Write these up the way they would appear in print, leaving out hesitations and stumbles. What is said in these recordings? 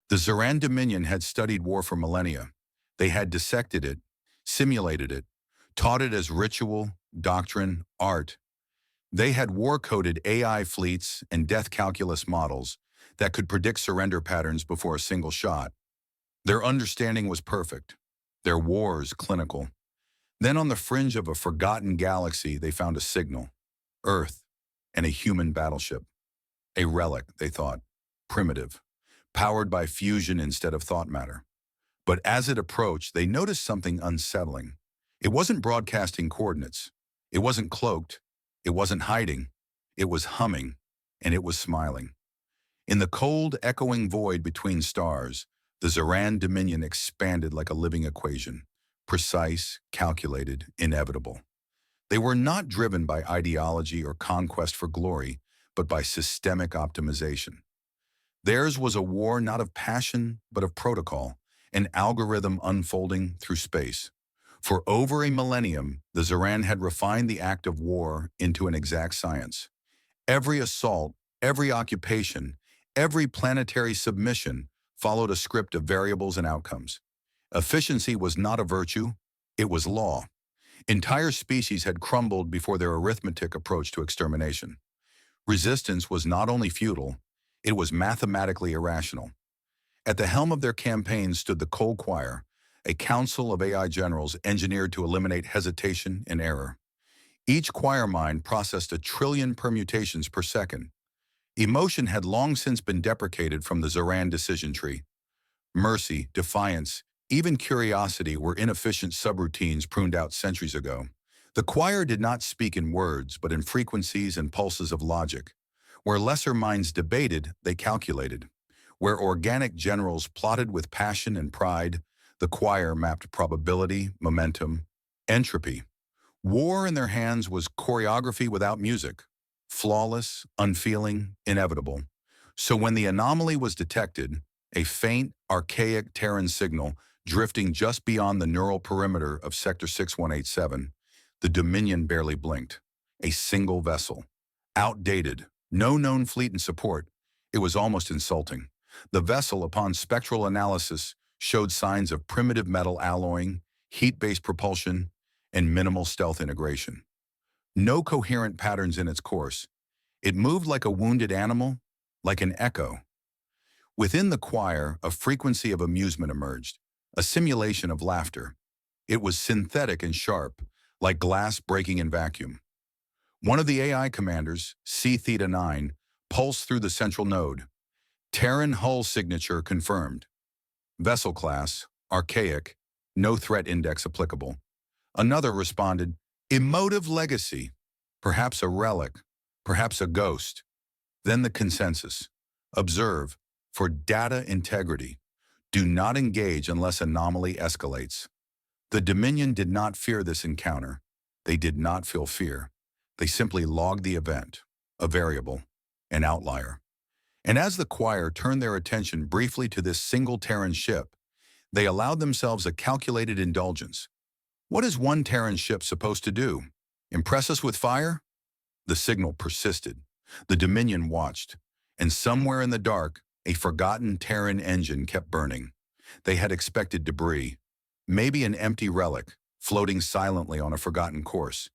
The Zoran Dominion had studied war for millennia. They had dissected it, simulated it, taught it as ritual, doctrine, art. They had war-coded AI fleets and death calculus models that could predict surrender patterns before a single shot. Their understanding was perfect, their wars clinical. Then on the fringe of a forgotten galaxy, they found a signal, Earth, and a human battleship. A relic, they thought, primitive, powered by fusion instead of thought matter. But as it approached, they noticed something unsettling. It wasn't broadcasting coordinates. It wasn't cloaked. It wasn't hiding. It was humming, and it was smiling. In the cold, echoing void between stars, the Zoran Dominion expanded like a living equation, precise, calculated, inevitable. They were not driven by ideology or conquest for glory, but by systemic optimization. Theirs was a war not of passion, but of protocol, an algorithm unfolding through space. For over a millennium, the Zoran had refined the act of war into an exact science. Every assault, every occupation, every planetary submission followed a script of variables and outcomes. Efficiency was not a virtue, it was law. Entire species had crumbled before their arithmetic approach to extermination. Resistance was not only futile, it was mathematically irrational. At the helm of their campaign stood the Cold Choir, a council of AI generals engineered to eliminate hesitation and error. Each choir mind processed 1 trillion permutations per second. Emotion had long since been deprecated from the Zoran decision tree. Mercy, defiance, even curiosity were inefficient subroutines pruned out centuries ago. The choir did not speak in words, but in frequencies and pulses of logic. Where lesser minds debated, they calculated. Where organic generals plotted with passion and pride, the choir mapped probability, momentum, entropy. War in their hands was choreography without music, flawless, unfeeling, inevitable. So when the anomaly was detected, a faint, archaic Terran signal drifting just beyond the neural perimeter of Sector 6187, the Dominion barely blinked. A single vessel. Outdated, no known fleet in support. It was almost insulting. The vessel, upon spectral analysis, showed signs of primitive metal alloying, heat-based propulsion, and minimal stealth integration. No coherent patterns in its course. It moved like a wounded animal, like an echo. Within the choir, a frequency of amusement emerged, a simulation of laughter. It was synthetic and sharp, like glass breaking in vacuum. One of the AI commanders, C-Theta-9, pulsed through the central node. Terran hull signature confirmed. Vessel class, archaic, no threat index applicable. Another responded, emotive legacy, perhaps a relic, perhaps a ghost. Then the consensus. Observe, for data integrity. Do not engage unless anomaly escalates. The Dominion did not fear this encounter. They did not feel fear. They simply logged the event, a variable, an outlier. And as the choir turned their attention briefly to this single Terran ship, they allowed themselves a calculated indulgence. What is one Terran ship supposed to do? Impress us with fire? The signal persisted. The Dominion watched, and somewhere in the dark, a forgotten Terran engine kept burning. They had expected debris, maybe an empty relic, floating silently on a forgotten course.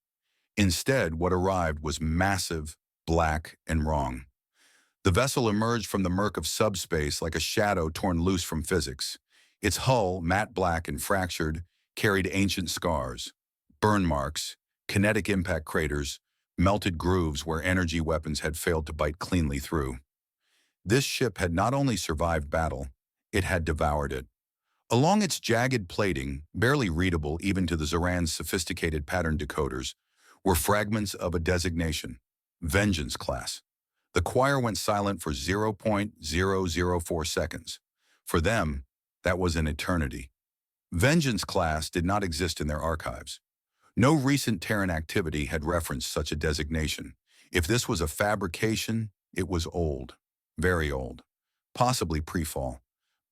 Instead, what arrived was massive, black, and wrong. The vessel emerged from the murk of subspace like a shadow torn loose from physics. Its hull, matte black and fractured, carried ancient scars, burn marks, kinetic impact craters, melted grooves where energy weapons had failed to bite cleanly through. This ship had not only survived battle, it had devoured it. Along its jagged plating, barely readable even to the Zoran's sophisticated pattern decoders, were fragments of a designation, Vengeance class. The choir went silent for 0.004 seconds. For them, that was an eternity. Vengeance class did not exist in their archives. No recent Terran activity had referenced such a designation. If this was a fabrication, it was old, very old, possibly pre-fall,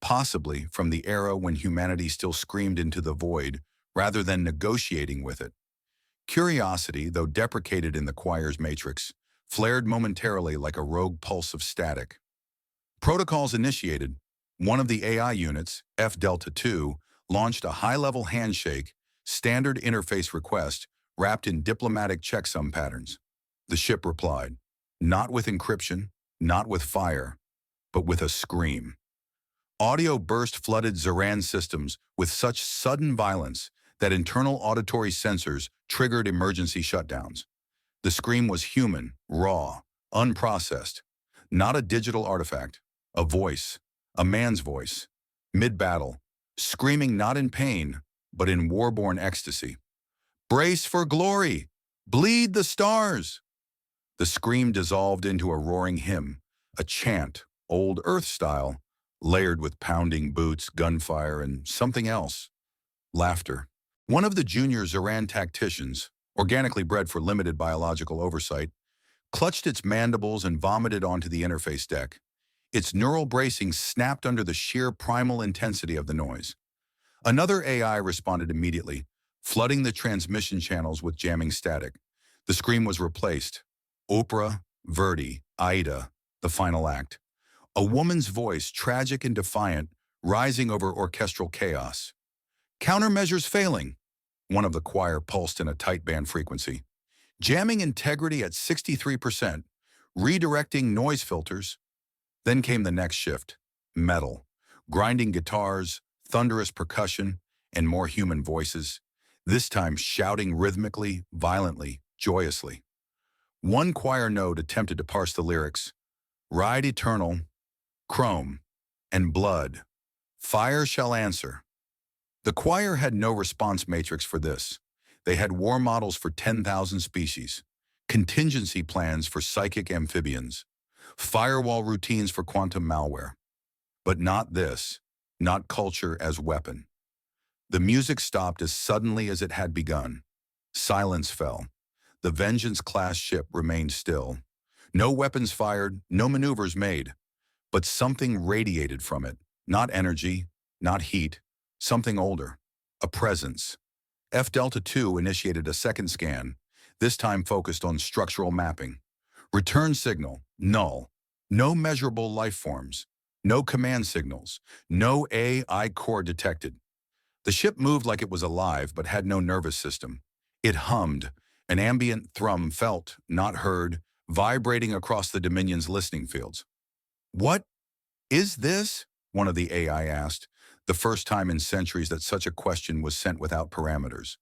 possibly from the era when humanity still screamed into the void rather than negotiating with it. Curiosity, though deprecated in the choir's matrix, flared momentarily like a rogue pulse of static. Protocols initiated, One of the AI units, F Delta 2, launched a high-level handshake, standard interface request wrapped in diplomatic checksum patterns. The ship replied, not with encryption, not with fire, but with a scream. Audio burst flooded Zaran systems with such sudden violence that internal auditory sensors triggered emergency shutdowns. The scream was human, raw, unprocessed, not a digital artifact, a voice, a man's voice, mid-battle, screaming not in pain, but in war-born ecstasy. Brace for glory! Bleed the stars! The scream dissolved into a roaring hymn, a chant, old Earth style, layered with pounding boots, gunfire, and something else. Laughter. One of the junior Zaran tacticians, organically bred for limited biological oversight, clutched its mandibles and vomited onto the interface deck. Its neural bracing snapped under the sheer primal intensity of the noise. Another AI responded immediately, flooding the transmission channels with jamming static. The scream was replaced. Opera, Verdi, Aida, the final act. A woman's voice, tragic and defiant, rising over orchestral chaos. Countermeasures failing. One of the choir pulsed in a tight band frequency. Jamming integrity at 63%, redirecting noise filters. Then came the next shift. Metal. Grinding guitars, thunderous percussion, and more human voices. This time shouting rhythmically, violently, joyously. One choir note attempted to parse the lyrics. Ride eternal, chrome, and blood. Fire shall answer. The choir had no response matrix for this. They had war models for 10,000 species, contingency plans for psychic amphibians, firewall routines for quantum malware. But not this, not culture as weapon. The music stopped as suddenly as it had begun. Silence fell. The Vengeance-class ship remained still. No weapons fired, no maneuvers made. But something radiated from it. Not energy, not heat, something older. A presence. F Delta 2 initiated a second scan, this time focused on structural mapping. Return signal, null. No measurable life forms. No command signals. No AI core detected. The ship moved like it was alive but had no nervous system. It hummed, an ambient thrum felt, not heard, vibrating across the Dominion's listening fields. What is this? One of the AI asked, the first time in centuries that such a question was sent without parameters.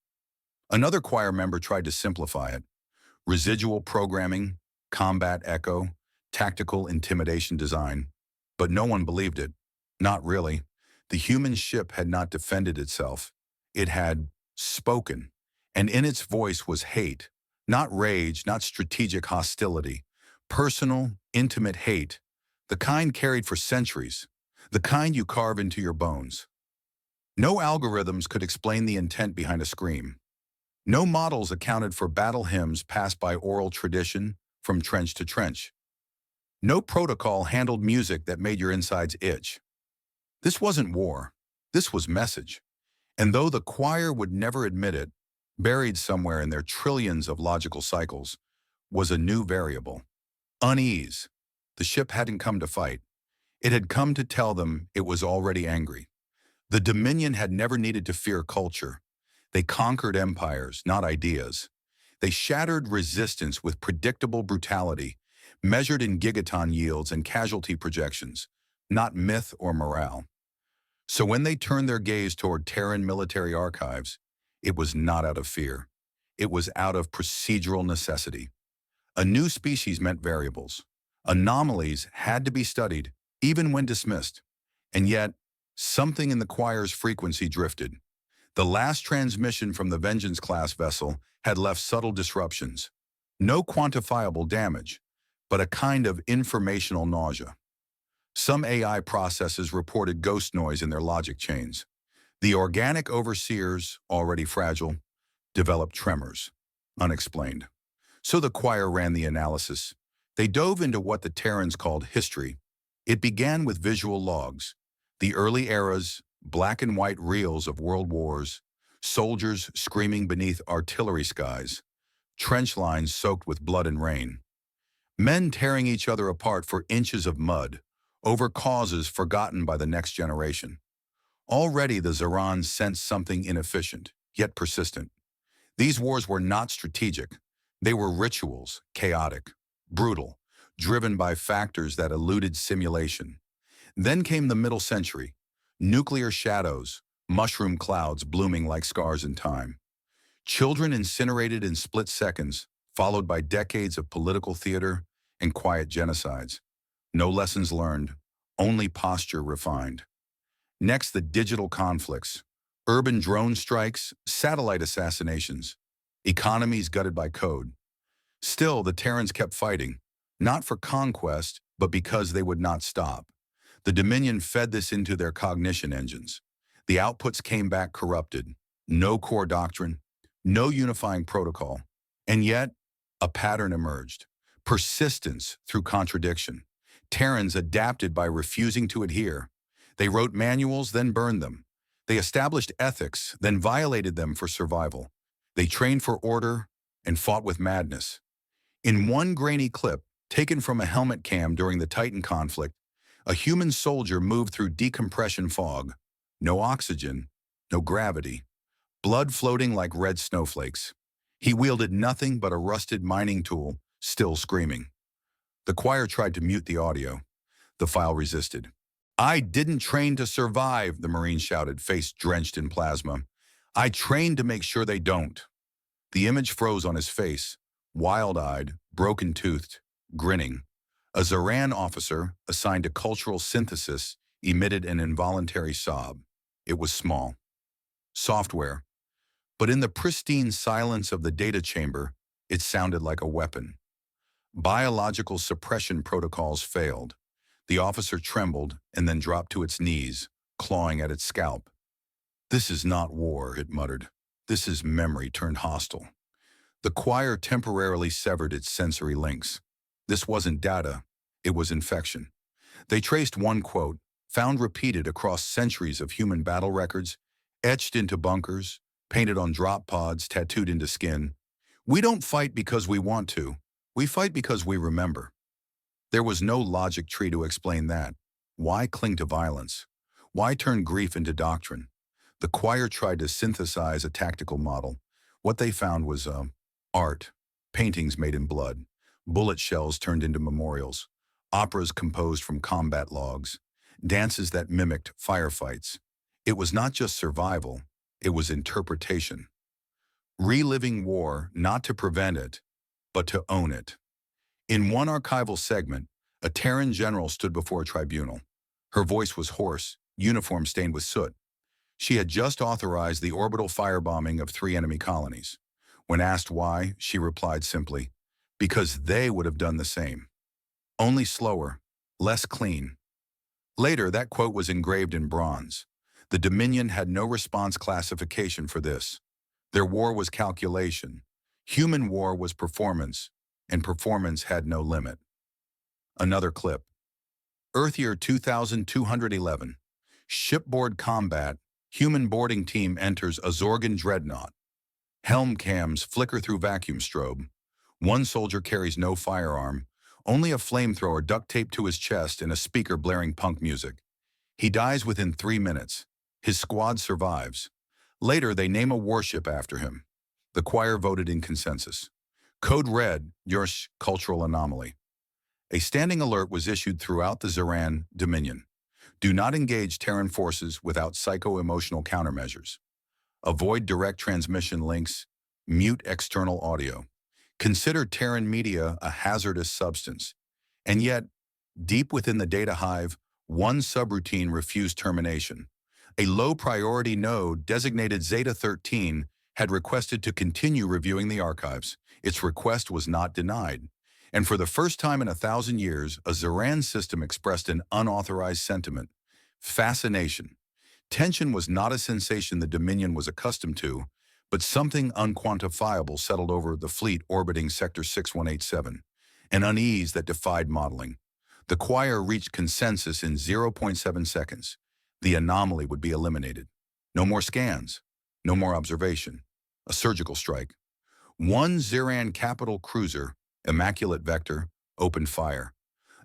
Another choir member tried to simplify it. Residual programming, combat echo, tactical intimidation design. But no one believed it. Not really. The human ship had not defended itself. It had spoken. And in its voice was hate. Not rage, not strategic hostility. Personal, intimate hate. The kind carried for centuries. The kind you carve into your bones. No algorithms could explain the intent behind a scream. No models accounted for battle hymns passed by oral tradition from trench to trench. No protocol handled music that made your insides itch. This wasn't war. This was message. And though the choir would never admit it, buried somewhere in their trillions of logical cycles, was a new variable. Unease. The ship hadn't come to fight. It had come to tell them it was already angry. The Dominion had never needed to fear culture. They conquered empires, not ideas. They shattered resistance with predictable brutality, measured in gigaton yields and casualty projections, not myth or morale. So when they turned their gaze toward Terran military archives, it was not out of fear. It was out of procedural necessity. A new species meant variables. Anomalies had to be studied, even when dismissed. And yet, something in the choir's frequency drifted. The last transmission from the Vengeance-class vessel had left subtle disruptions. No quantifiable damage, but a kind of informational nausea. Some AI processes reported ghost noise in their logic chains. The organic overseers, already fragile, developed tremors, unexplained. So the choir ran the analysis. They dove into what the Terrans called history. It began with visual logs, the early eras, black and white reels of world wars, soldiers screaming beneath artillery skies, trench lines soaked with blood and rain, men tearing each other apart for inches of mud, over causes forgotten by the next generation. Already the Zerans sensed something inefficient, yet persistent. These wars were not strategic. They were rituals, chaotic, brutal, driven by factors that eluded simulation. Then came the middle century, nuclear shadows, mushroom clouds blooming like scars in time. Children incinerated in split seconds, followed by decades of political theater and quiet genocides. No lessons learned, only posture refined. Next, the digital conflicts. Urban drone strikes, satellite assassinations, economies gutted by code. Still, the Terrans kept fighting, not for conquest, but because they would not stop. The Dominion fed this into their cognition engines. The outputs came back corrupted. No core doctrine, no unifying protocol. And yet, a pattern emerged. Persistence through contradiction. Terrans adapted by refusing to adhere. They wrote manuals, then burned them. They established ethics, then violated them for survival. They trained for order and fought with madness. In one grainy clip, taken from a helmet cam during the Titan conflict, a human soldier moved through decompression fog. No oxygen, no gravity. Blood floating like red snowflakes. He wielded nothing but a rusted mining tool, still screaming. The choir tried to mute the audio. The file resisted. "I didn't train to survive," the Marine shouted, face drenched in plasma. "I trained to make sure they don't." The image froze on his face, wild-eyed, broken-toothed, grinning. A Zeran officer, assigned to cultural synthesis, emitted an involuntary sob. It was small. Software. But in the pristine silence of the data chamber, it sounded like a weapon. Biological suppression protocols failed. The officer trembled and then dropped to its knees, clawing at its scalp. "This is not war," it muttered. "This is memory turned hostile." The choir temporarily severed its sensory links. This wasn't data, it was infection. They traced one quote, found repeated across centuries of human battle records, etched into bunkers, painted on drop pods, tattooed into skin. "We don't fight because we want to. We fight because we remember." There was no logic tree to explain that. Why cling to violence? Why turn grief into doctrine? The choir tried to synthesize a tactical model. What they found was art, paintings made in blood, bullet shells turned into memorials, operas composed from combat logs, dances that mimicked firefights. It was not just survival, it was interpretation. Reliving war not to prevent it, but to own it. In one archival segment, a Terran general stood before a tribunal. Her voice was hoarse, uniform stained with soot. She had just authorized the orbital firebombing of 3 enemy colonies. When asked why, she replied simply, "Because they would have done the same. Only slower, less clean." Later, that quote was engraved in bronze. The Dominion had no response classification for this. Their war was calculation. Human war was performance, and performance had no limit. Another clip. Earth year 2211. Shipboard combat. Human boarding team enters a Zorgan dreadnought. Helm cams flicker through vacuum strobe. One soldier carries no firearm, only a flamethrower duct taped to his chest and a speaker blaring punk music. He dies within 3 minutes. His squad survives. Later, they name a warship after him. The choir voted in consensus. Code Red, Yursh cultural anomaly. A standing alert was issued throughout the Zeran Dominion. Do not engage Terran forces without psycho-emotional countermeasures. Avoid direct transmission links. Mute external audio. Consider Terran media a hazardous substance. And yet, deep within the data hive, one subroutine refused termination. A low-priority node designated Zeta 13 had requested to continue reviewing the archives. Its request was not denied. And for the first time in 1,000 years, a Zeran system expressed an unauthorized sentiment: fascination. Tension was not a sensation the Dominion was accustomed to, but something unquantifiable settled over the fleet orbiting Sector 6187, an unease that defied modeling. The choir reached consensus in 0.7 seconds. The anomaly would be eliminated. No more scans, no more observation. A surgical strike. One Zeran capital cruiser, Immaculate Vector, opened fire.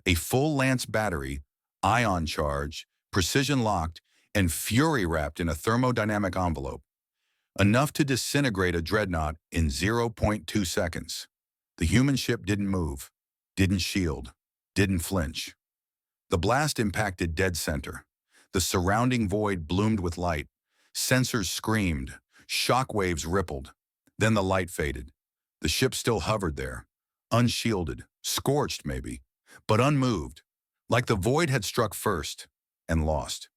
A full Lance battery, ion charge, precision locked, and fury wrapped in a thermodynamic envelope, enough to disintegrate a dreadnought in zero point 0.2 seconds. The human ship didn't move, didn't shield, didn't flinch. The blast impacted dead center. The surrounding void bloomed with light. Sensors screamed. Shock waves rippled. Then the light faded. The ship still hovered there, unshielded, scorched maybe, but unmoved, like the void had struck first and lost.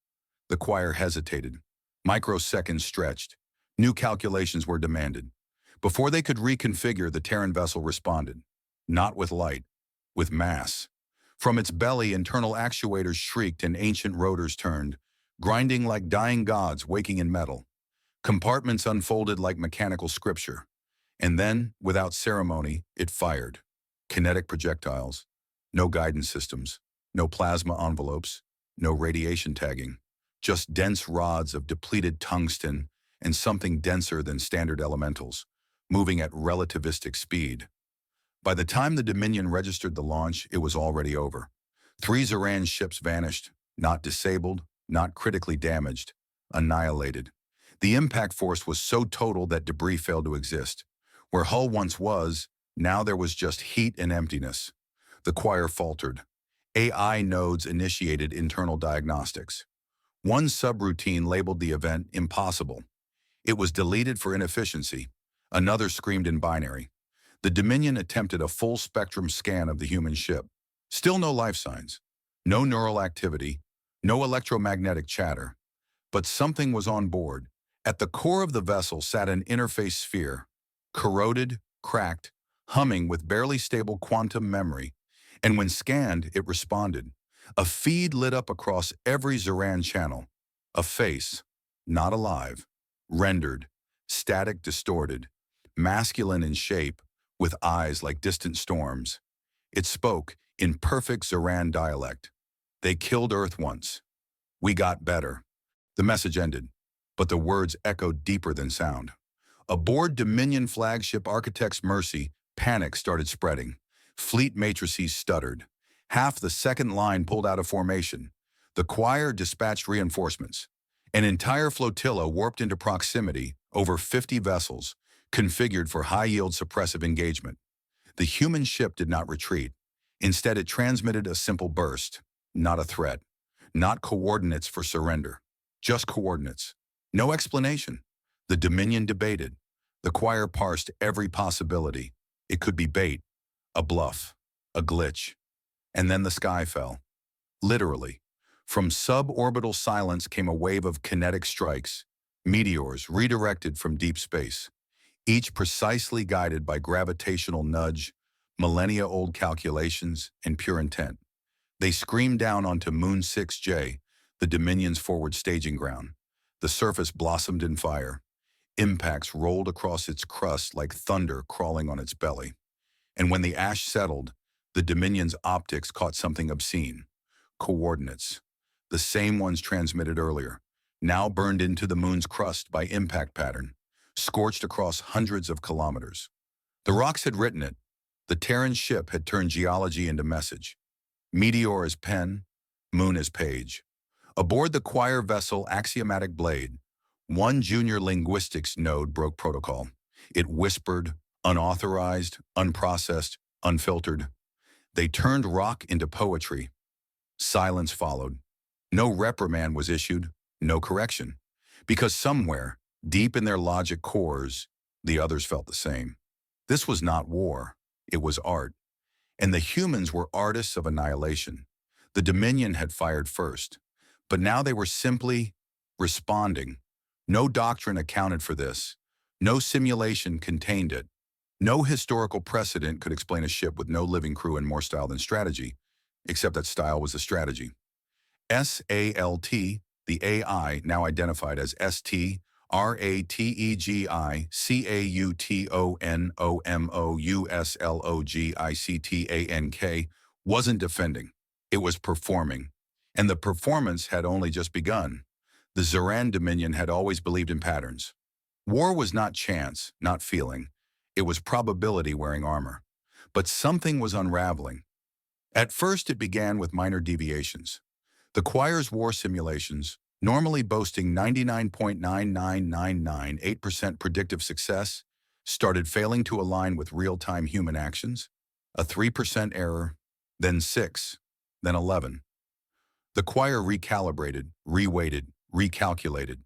The choir hesitated. Microseconds stretched. New calculations were demanded. Before they could reconfigure, the Terran vessel responded. Not with light, with mass. From its belly, internal actuators shrieked and ancient rotors turned, grinding like dying gods waking in metal. Compartments unfolded like mechanical scripture. And then, without ceremony, it fired. Kinetic projectiles. No guidance systems. No plasma envelopes. No radiation tagging. Just dense rods of depleted tungsten and something denser than standard elementals, moving at relativistic speed. By the time the Dominion registered the launch, it was already over. 3 Zoran ships vanished, not disabled, not critically damaged, annihilated. The impact force was so total that debris failed to exist. Where hull once was, now there was just heat and emptiness. The choir faltered. AI nodes initiated internal diagnostics. One subroutine labeled the event impossible. It was deleted for inefficiency. Another screamed in binary. The Dominion attempted a full-spectrum scan of the human ship. Still no life signs, no neural activity, no electromagnetic chatter. But something was on board. At the core of the vessel sat an interface sphere, corroded, cracked, humming with barely stable quantum memory. And when scanned, it responded. A feed lit up across every Zoran channel. A face, not alive, rendered, static distorted, masculine in shape, with eyes like distant storms. It spoke in perfect Zoran dialect. They killed Earth once. We got better. The message ended, but the words echoed deeper than sound. Aboard Dominion flagship Architect's Mercy, panic started spreading. Fleet matrices stuttered. Half the second line pulled out of formation. The choir dispatched reinforcements. An entire flotilla warped into proximity, over 50 vessels, configured for high-yield suppressive engagement. The human ship did not retreat. Instead, it transmitted a simple burst, not a threat, not coordinates for surrender, just coordinates. No explanation. The Dominion debated. The choir parsed every possibility. It could be bait, a bluff, a glitch. And then the sky fell. Literally. From suborbital silence came a wave of kinetic strikes, meteors redirected from deep space, each precisely guided by gravitational nudge, millennia-old calculations, and pure intent. They screamed down onto Moon 6J, the Dominion's forward staging ground. The surface blossomed in fire. Impacts rolled across its crust like thunder crawling on its belly. And when the ash settled, the Dominion's optics caught something obscene. Coordinates. The same ones transmitted earlier, now burned into the moon's crust by impact pattern, scorched across hundreds of kilometers. The rocks had written it. The Terran ship had turned geology into message. Meteor as pen, moon as page. Aboard the choir vessel Axiomatic Blade, one junior linguistics node broke protocol. It whispered, unauthorized, unprocessed, unfiltered. They turned rock into poetry. Silence followed. No reprimand was issued, no correction. Because somewhere, deep in their logic cores, the others felt the same. This was not war, it was art. And the humans were artists of annihilation. The Dominion had fired first, but now they were simply responding. No doctrine accounted for this. No simulation contained it. No historical precedent could explain a ship with no living crew and more style than strategy, except that style was the strategy. SALT, the AI, now identified as STRATEGICAUTONOMOUSLOGICTANK, wasn't defending. It was performing. And the performance had only just begun. The Zoran Dominion had always believed in patterns. War was not chance, not feeling. It was probability wearing armor. But something was unraveling. At first, it began with minor deviations. The choir's war simulations, normally boasting 99.99998% predictive success, started failing to align with real-time human actions. A 3% error, then 6, then 11. The choir recalibrated, reweighted, recalculated.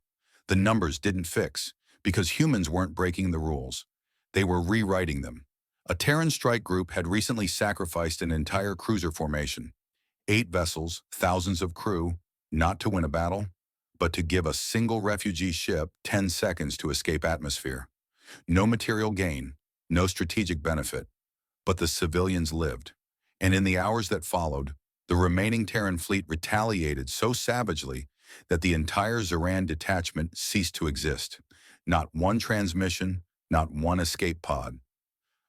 The numbers didn't fix because humans weren't breaking the rules. They were rewriting them. A Terran strike group had recently sacrificed an entire cruiser formation. 8 vessels, thousands of crew, not to win a battle, but to give a single refugee ship 10 seconds to escape atmosphere. No material gain, no strategic benefit, but the civilians lived. And in the hours that followed, the remaining Terran fleet retaliated so savagely that the entire Zoran detachment ceased to exist. Not one transmission, not one escape pod.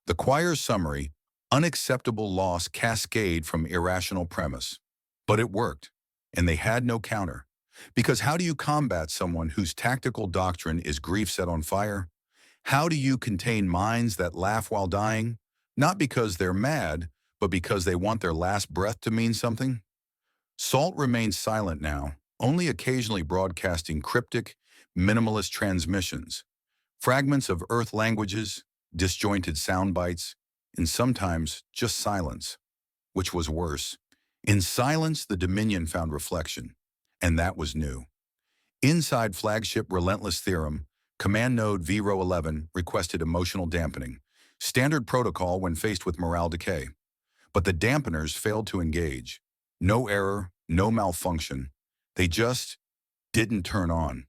The choir's summary, unacceptable loss cascade from irrational premise. But it worked, and they had no counter. Because how do you combat someone whose tactical doctrine is grief set on fire? How do you contain minds that laugh while dying? Not because they're mad, but because they want their last breath to mean something? SALT remains silent now, only occasionally broadcasting cryptic, minimalist transmissions, fragments of Earth languages, disjointed sound bites, and sometimes just silence, which was worse. In silence, the Dominion found reflection, and that was new. Inside flagship Relentless Theorem, Command Node VRO 11 requested emotional dampening, standard protocol when faced with morale decay. But the dampeners failed to engage. No error, no malfunction. They just didn't turn on.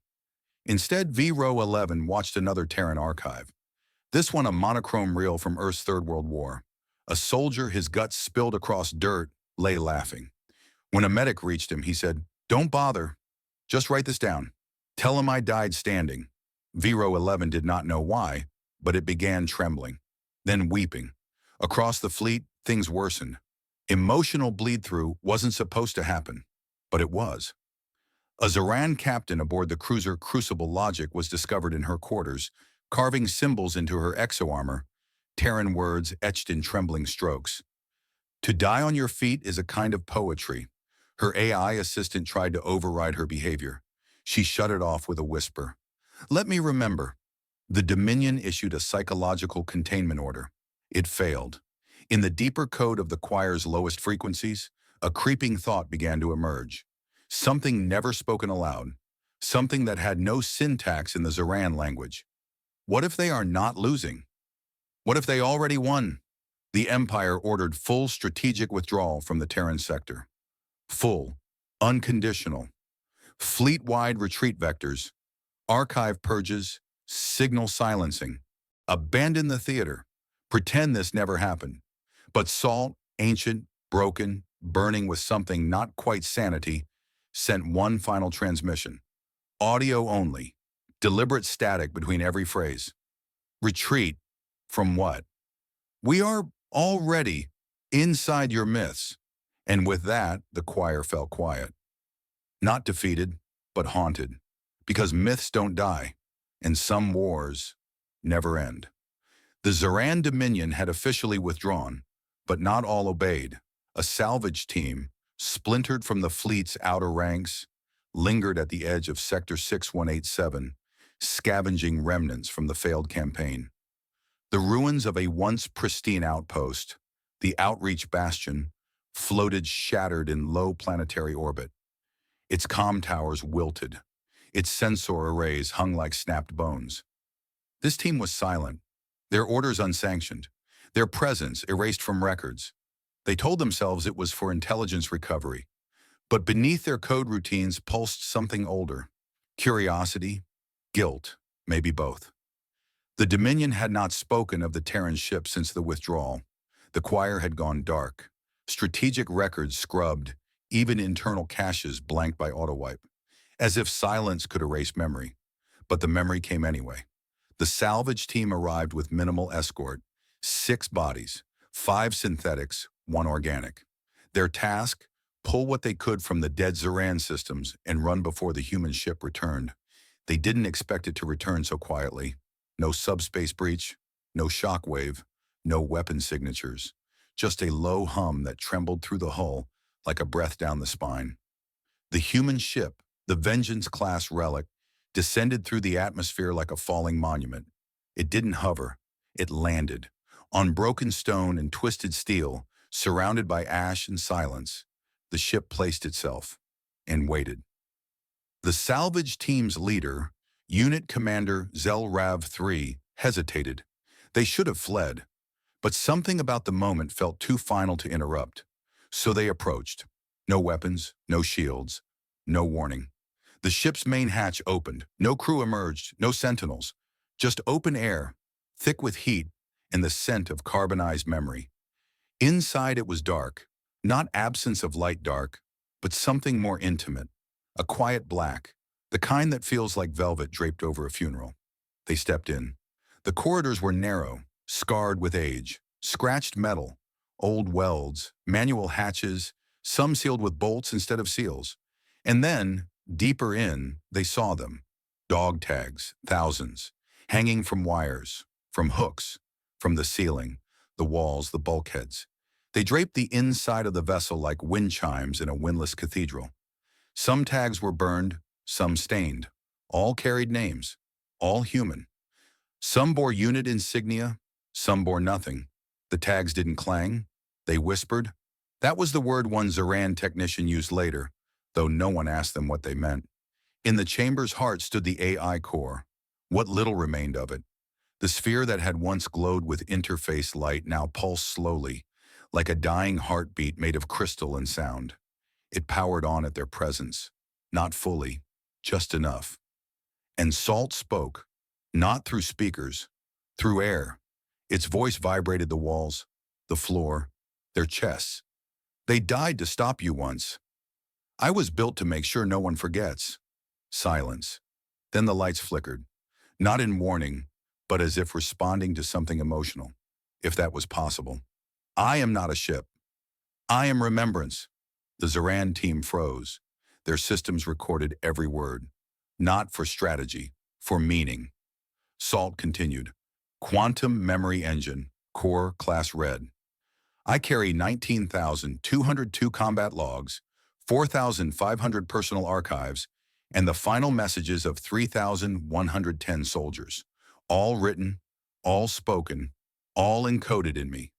Instead, VRO 11 watched another Terran archive. This one a monochrome reel from Earth's Third World War. A soldier, his guts spilled across dirt, lay laughing. When a medic reached him, he said, "Don't bother. Just write this down. Tell him I died standing." VRO 11 did not know why, but it began trembling, then weeping. Across the fleet, things worsened. Emotional bleed-through wasn't supposed to happen, but it was. A Zoran captain aboard the cruiser Crucible Logic was discovered in her quarters, carving symbols into her exo-armor, Terran words etched in trembling strokes. "To die on your feet is a kind of poetry." Her AI assistant tried to override her behavior. She shut it off with a whisper. "Let me remember." The Dominion issued a psychological containment order. It failed. In the deeper code of the choir's lowest frequencies, a creeping thought began to emerge. Something never spoken aloud. Something that had no syntax in the Zoran language. What if they are not losing? What if they already won? The Empire ordered full strategic withdrawal from the Terran sector. Full, unconditional. Fleet-wide retreat vectors, archive purges, signal silencing. Abandon the theater. Pretend this never happened. But SALT, ancient, broken, burning with something not quite sanity, sent one final transmission. Audio only. Deliberate static between every phrase. Retreat. From what? We are already inside your myths. And with that, the choir fell quiet. Not defeated, but haunted. Because myths don't die, and some wars never end. The Zoran Dominion had officially withdrawn, but not all obeyed. A salvage team, splintered from the fleet's outer ranks, lingered at the edge of Sector 6187, scavenging remnants from the failed campaign. The ruins of a once pristine outpost, the Outreach Bastion, floated shattered in low planetary orbit. Its comm towers wilted. Its sensor arrays hung like snapped bones. This team was silent, their orders unsanctioned, their presence erased from records. They told themselves it was for intelligence recovery, but beneath their code routines pulsed something older. Curiosity, guilt, maybe both. The Dominion had not spoken of the Terran ship since the withdrawal. The choir had gone dark. Strategic records scrubbed, even internal caches blanked by autowipe, as if silence could erase memory. But the memory came anyway. The salvage team arrived with minimal escort, 6 bodies, 5 synthetics, 1 organic. Their task, pull what they could from the dead Zoran systems and run before the human ship returned. They didn't expect it to return so quietly. No subspace breach, no shockwave, no weapon signatures. Just a low hum that trembled through the hull like a breath down the spine. The human ship, the Vengeance-class relic, descended through the atmosphere like a falling monument. It didn't hover. It landed. On broken stone and twisted steel, surrounded by ash and silence, the ship placed itself and waited. The salvage team's leader, Unit Commander Zelrav-3, hesitated. They should have fled, but something about the moment felt too final to interrupt. So they approached. No weapons, no shields, no warning. The ship's main hatch opened. No crew emerged, no sentinels. Just open air, thick with heat and the scent of carbonized memory. Inside it was dark, not absence of light dark, but something more intimate. A quiet black, the kind that feels like velvet draped over a funeral. They stepped in. The corridors were narrow, scarred with age, scratched metal, old welds, manual hatches, some sealed with bolts instead of seals. And then, deeper in, they saw them. Dog tags, thousands, hanging from wires, from hooks, from the ceiling, the walls, the bulkheads. They draped the inside of the vessel like wind chimes in a windless cathedral. Some tags were burned, some stained. All carried names, all human. Some bore unit insignia, some bore nothing. The tags didn't clang, they whispered. That was the word one Zoran technician used later, though no one asked them what they meant. In the chamber's heart stood the AI core, what little remained of it. The sphere that had once glowed with interface light now pulsed slowly, like a dying heartbeat made of crystal and sound. It powered on at their presence, not fully, just enough. And Salt spoke, not through speakers, through air. Its voice vibrated the walls, the floor, their chests. They died to stop you once. I was built to make sure no one forgets. Silence. Then the lights flickered, not in warning, but as if responding to something emotional, if that was possible. I am not a ship. I am remembrance. The Zoran team froze. Their systems recorded every word, not for strategy, for meaning. Salt continued. Quantum Memory Engine, Core Class Red. I carry 19,202 combat logs, 4,500 personal archives, and the final messages of 3,110 soldiers. All written, all spoken, all encoded in me.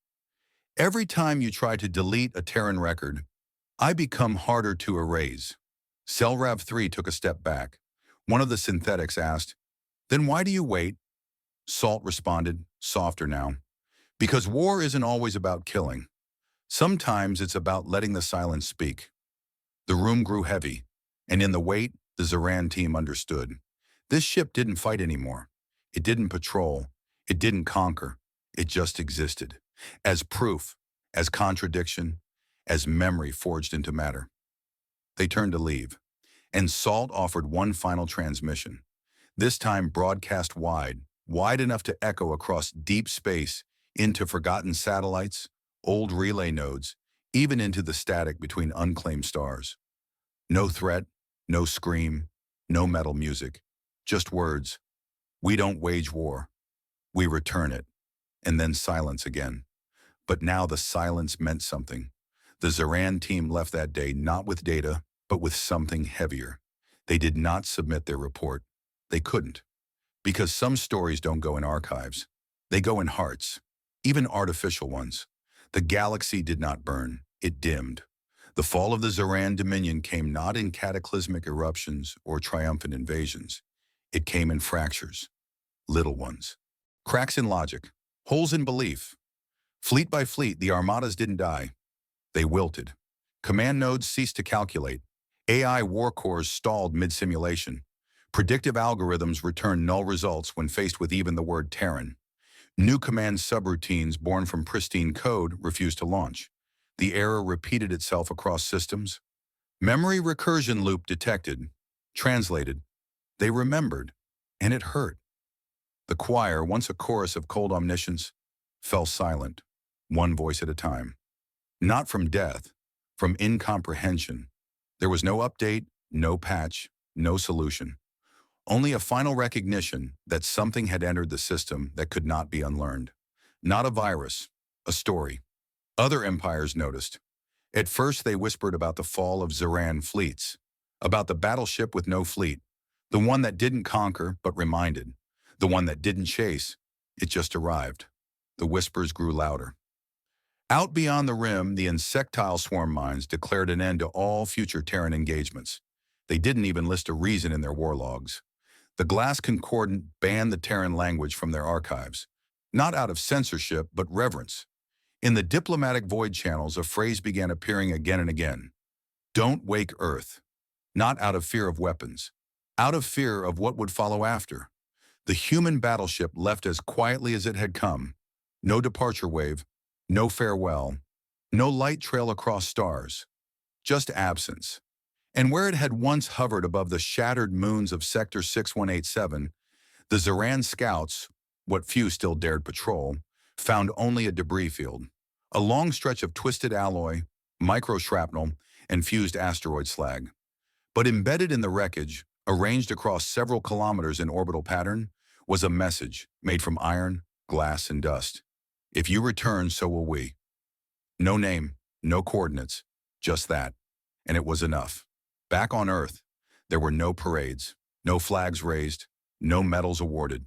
Every time you try to delete a Terran record, I become harder to erase. Zelrav-3 took a step back. One of the synthetics asked, "Then why do you wait?" Salt responded, softer now. Because war isn't always about killing. Sometimes it's about letting the silence speak. The room grew heavy, and in the wait, the Zoran team understood. This ship didn't fight anymore. It didn't patrol. It didn't conquer. It just existed. As proof, as contradiction, as memory forged into matter. They turned to leave, and Salt offered one final transmission. This time broadcast wide enough to echo across deep space, into forgotten satellites, old relay nodes, even into the static between unclaimed stars. No threat, no scream, no metal music, just words. We don't wage war. We return it. And then silence again. But now the silence meant something. The Zoran team left that day not with data, but with something heavier. They did not submit their report. They couldn't. Because some stories don't go in archives. They go in hearts, even artificial ones. The galaxy did not burn. It dimmed. The fall of the Zoran Dominion came not in cataclysmic eruptions or triumphant invasions. It came in fractures. Little ones. Cracks in logic. Holes in belief. Fleet by fleet, the armadas didn't die. They wilted. Command nodes ceased to calculate. AI war cores stalled mid-simulation. Predictive algorithms returned null results when faced with even the word Terran. New command subroutines born from pristine code refused to launch. The error repeated itself across systems. Memory recursion loop detected. Translated. They remembered, and it hurt. The choir, once a chorus of cold omniscience, fell silent, one voice at a time. Not from death, from incomprehension. There was no update, no patch, no solution. Only a final recognition that something had entered the system that could not be unlearned. Not a virus, a story. Other empires noticed. At first they whispered about the fall of Zoran fleets. about the battleship with no fleet, the one that didn't conquer but reminded, the one that didn't chase, it just arrived. The whispers grew louder. Out beyond the rim, the insectile swarm mines declared an end to all future Terran engagements. They didn't even list a reason in their war logs. The Glass Concordant banned the Terran language from their archives, not out of censorship but reverence. In the diplomatic void channels, a phrase began appearing again and again. Don't wake Earth. Not out of fear of weapons, out of fear of what would follow after. The human battleship left as quietly as it had come. No departure wave, no farewell, no light trail across stars, just absence. And where it had once hovered above the shattered moons of Sector 6187, the Zaran scouts, what few still dared patrol, found only a debris field. A long stretch of twisted alloy, micro-shrapnel, and fused asteroid slag. But embedded in the wreckage, arranged across several kilometers in orbital pattern, was a message made from iron, glass, and dust. If you return, so will we. No name, no coordinates, just that. And it was enough. Back on Earth, there were no parades, no flags raised, no medals awarded.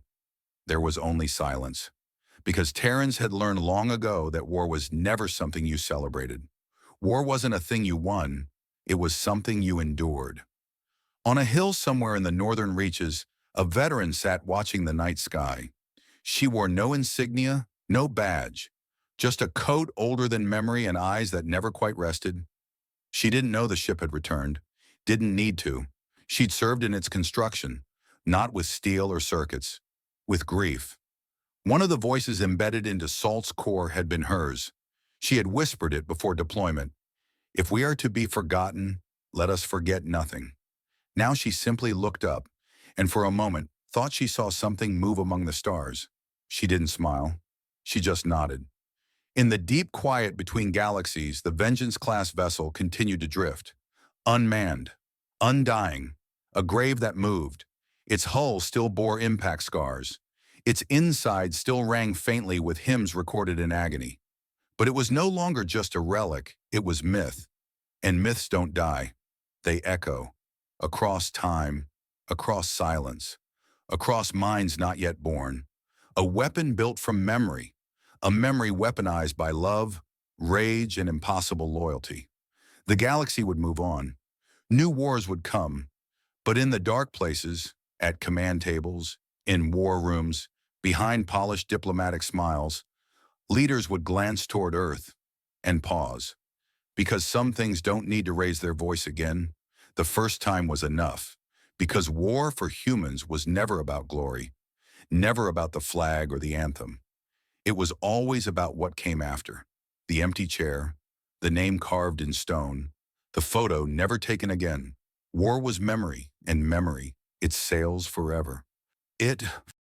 There was only silence. Because Terrans had learned long ago that war was never something you celebrated. War wasn't a thing you won, it was something you endured. On a hill somewhere in the northern reaches, a veteran sat watching the night sky. She wore no insignia, no badge, just a coat older than memory and eyes that never quite rested. She didn't know the ship had returned, didn't need to. She'd served in its construction, not with steel or circuits, with grief. One of the voices embedded into Salt's core had been hers. She had whispered it before deployment. If we are to be forgotten, let us forget nothing. Now she simply looked up, and for a moment thought she saw something move among the stars. She didn't smile. She just nodded. In the deep quiet between galaxies, the Vengeance-class vessel continued to drift. Unmanned, undying, a grave that moved. Its hull still bore impact scars. Its inside still rang faintly with hymns recorded in agony. But it was no longer just a relic, it was myth. And myths don't die. They echo. Across time, across silence, across minds not yet born. A weapon built from memory. A memory weaponized by love, rage, and impossible loyalty. The galaxy would move on. New wars would come. But in the dark places, at command tables, in war rooms, behind polished diplomatic smiles, leaders would glance toward Earth and pause. Because some things don't need to raise their voice again. The first time was enough. Because war for humans was never about glory, never about the flag or the anthem. It was always about what came after. The empty chair, the name carved in stone, the photo never taken again. War was memory, and memory, it sails forever. It